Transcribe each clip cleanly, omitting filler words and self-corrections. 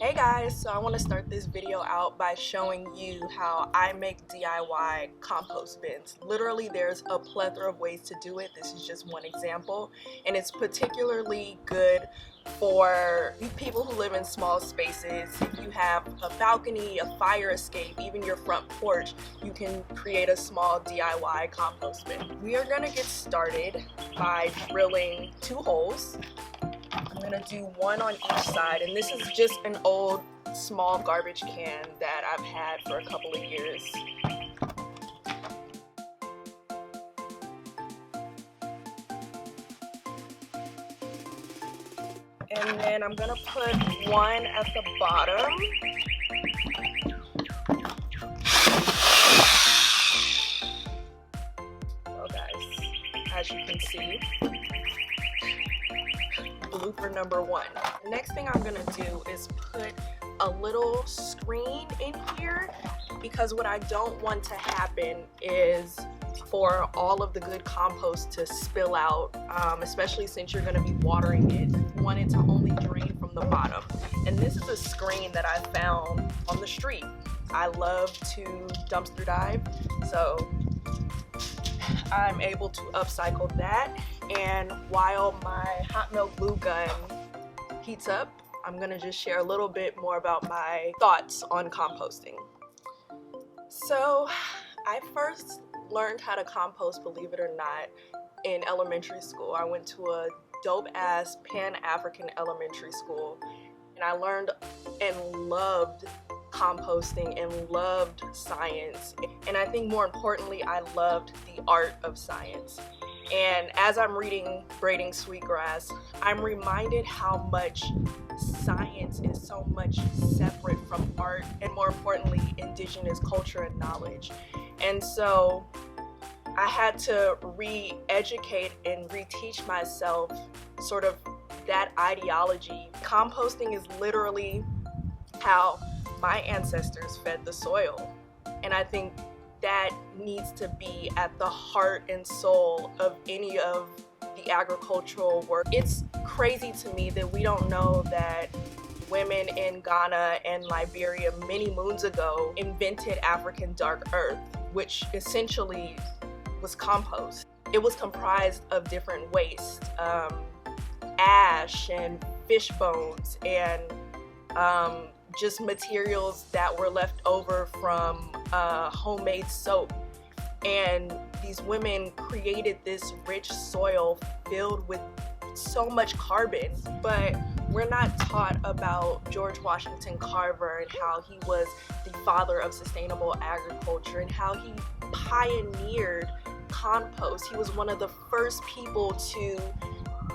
Hey guys, so I want to start this video out by showing you how I make DIY compost bins. Literally, there's a plethora of ways to do it. This is just one example, and it's particularly good for people who live in small spaces. If you have a balcony, a fire escape, even your front porch, you can create a small DIY compost bin. We are going to get started by drilling 2 holes. I'm gonna do one on each side, and this is just an old small garbage can that I've had for a couple of years. And then I'm gonna put one at the bottom. So guys, as you can see, blooper number 1. The next thing I'm gonna do is put a little screen in here, because what I don't want to happen is for all of the good compost to spill out, especially since you're gonna be watering it. You want it to only drain from the bottom. And this is a screen that I found on the street. I love to dumpster dive, so I'm able to upcycle that. And while my hot melt glue gun heats up, I'm gonna just share a little bit more about my thoughts on composting. So I first learned how to compost, believe it or not, in elementary school. I went to a dope-ass Pan-African elementary school, and I learned and loved composting and loved science. And I think more importantly, I loved the art of science. And as I'm reading Braiding Sweetgrass, I'm reminded how much science is so much separate from art, and more importantly, indigenous culture and knowledge. And so I had to re-educate and reteach myself sort of that ideology. Composting is literally how my ancestors fed the soil. And I think that needs to be at the heart and soul of any of the agricultural work. It's crazy to me that we don't know that women in Ghana and Liberia many moons ago invented African dark earth, which essentially was compost. It was comprised of different waste, ash and fish bones, and just materials that were left over from homemade soap. And these women created this rich soil filled with so much carbon. But we're not taught about George Washington Carver and how he was the father of sustainable agriculture and how he pioneered compost. He was one of the first people to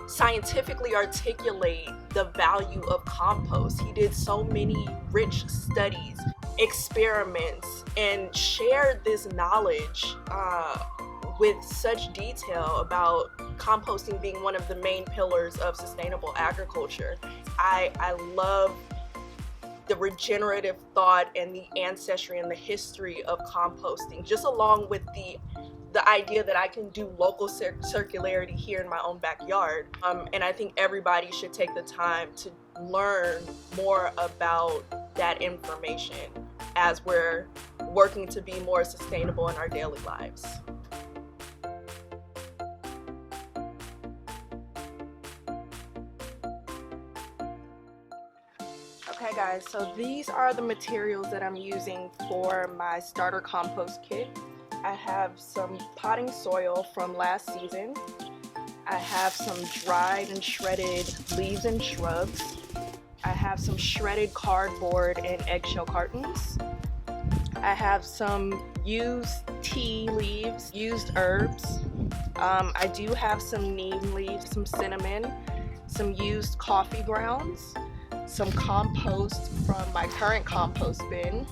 scientifically articulate the value of compost. He did so many rich studies, experiments, and shared this knowledge with such detail about composting being one of the main pillars of sustainable agriculture. I love the regenerative thought and the ancestry and the history of composting, just along with the idea that I can do local circularity here in my own backyard. And I think everybody should take the time to learn more about that information as we're working to be more sustainable in our daily lives. Okay guys, so these are the materials that I'm using for my starter compost kit. I have some potting soil from last season. I have some dried and shredded leaves and shrubs. I have some shredded cardboard and eggshell cartons. I have some used tea leaves, used herbs. I do have some neem leaves, some cinnamon, some used coffee grounds, some compost from my current compost bin.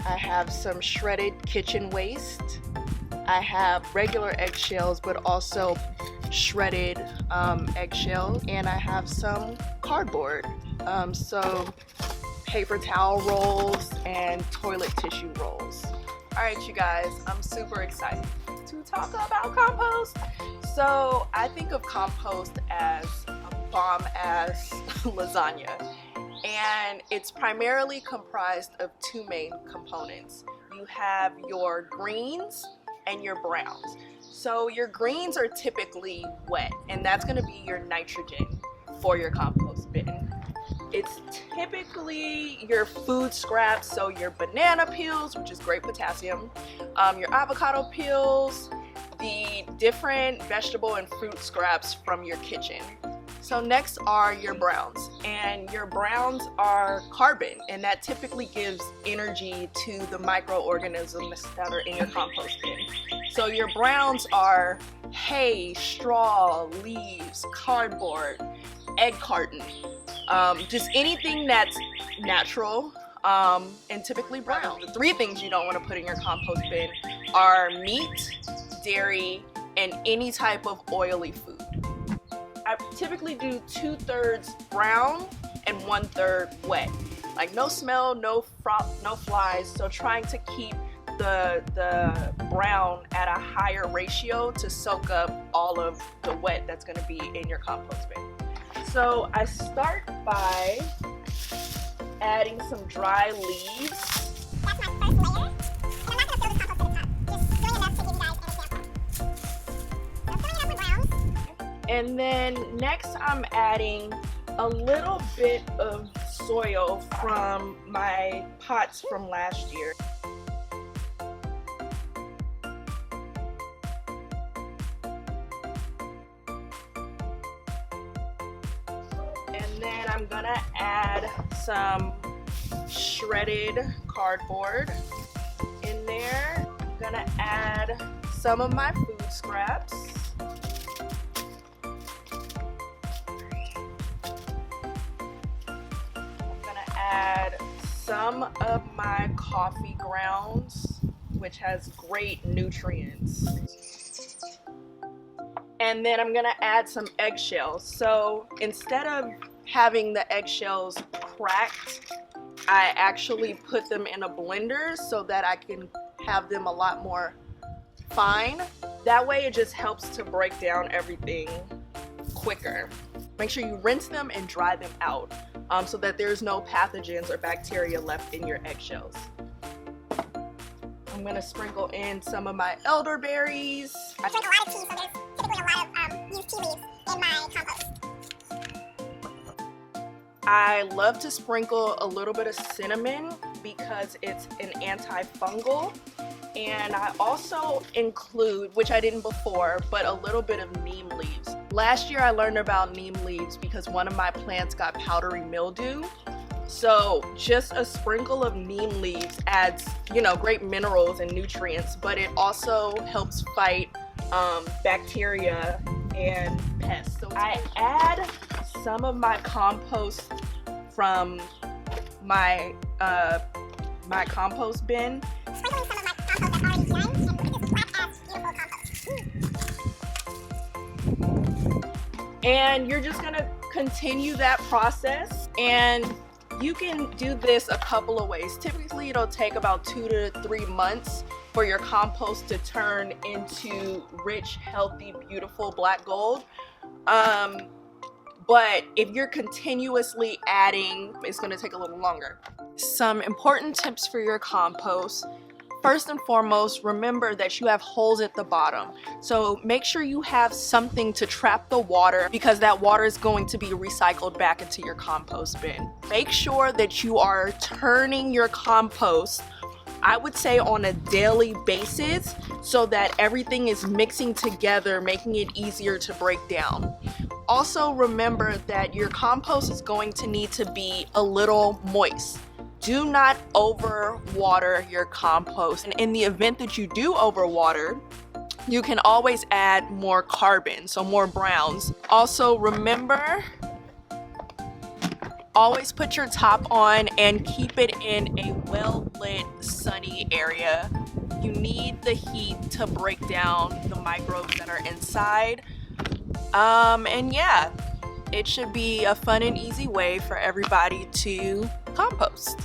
I have some shredded kitchen waste. I have regular eggshells, but also shredded eggshells. And I have some cardboard. So paper towel rolls and toilet tissue rolls. All right, you guys, I'm super excited to talk about compost. So I think of compost as a bomb-ass lasagna. and it's primarily comprised of two main components. You have your greens and your browns. So your greens are typically wet, and that's going to be your nitrogen for your compost bin. It's typically your food scraps, so your banana peels, which is great potassium, your avocado peels, the different vegetable and fruit scraps from your kitchen. So next are your browns, and your browns are carbon, and that typically gives energy to the microorganisms that are in your compost bin. So your browns are hay, straw, leaves, cardboard, egg carton, just anything that's natural and typically brown. The three things you don't want to put in your compost bin are meat, dairy, and any type of oily food. I typically do 2/3 brown and 1/3 wet. Like no smell, no flies. So trying to keep the brown at a higher ratio to soak up all of the wet that's going to be in your compost bin. So I start by adding some dry leaves. That's my first layer. And I'm not going to fill this compost at the top. Just doing enough to give you guys an example. So filling it up with browns. And then next I'm adding a little bit of soil from my pots from last year. And then I'm gonna add some shredded cardboard in there. I'm gonna add some of my food scraps. I'm gonna add some of my coffee grounds, which has great nutrients. And then I'm gonna add some eggshells. So instead of having the eggshells cracked, I actually put them in a blender so that I can have them a lot more fine. That way it just helps to break down everything quicker. Make sure you rinse them and dry them out so that there's no pathogens or bacteria left in your eggshells. I'm gonna sprinkle in some of my elderberries. I drink a lot of tea, so there's typically a lot of used tea leaves in my compost. I love to sprinkle a little bit of cinnamon because it's an antifungal, and I also include, which I didn't before, but a little bit of neem leaves. Last year I learned about neem leaves because one of my plants got powdery mildew. So just a sprinkle of neem leaves adds, great minerals and nutrients, but it also helps fight bacteria and pests. So I add some of my compost from my my compost bin. Sprinkling some of my compost that's already done, and look at this black-ass beautiful compost. And you're just gonna continue that process, and you can do this a couple of ways. Typically it'll take about 2 to 3 months for your compost to turn into rich, healthy, beautiful black gold. But if you're continuously adding, it's going to take a little longer. Some important tips for your compost. First and foremost, remember that you have holes at the bottom. So make sure you have something to trap the water, because that water is going to be recycled back into your compost bin. Make sure that you are turning your compost, I would say, on a daily basis so that everything is mixing together, making it easier to break down. Also remember that your compost is going to need to be a little moist. Do not overwater your compost. And in the event that you do overwater, you can always add more carbon, so more browns. Also remember, always put your top on and keep it in a well-lit, sunny area. You need the heat to break down the microbes that are inside. And yeah, it should be a fun and easy way for everybody to compost.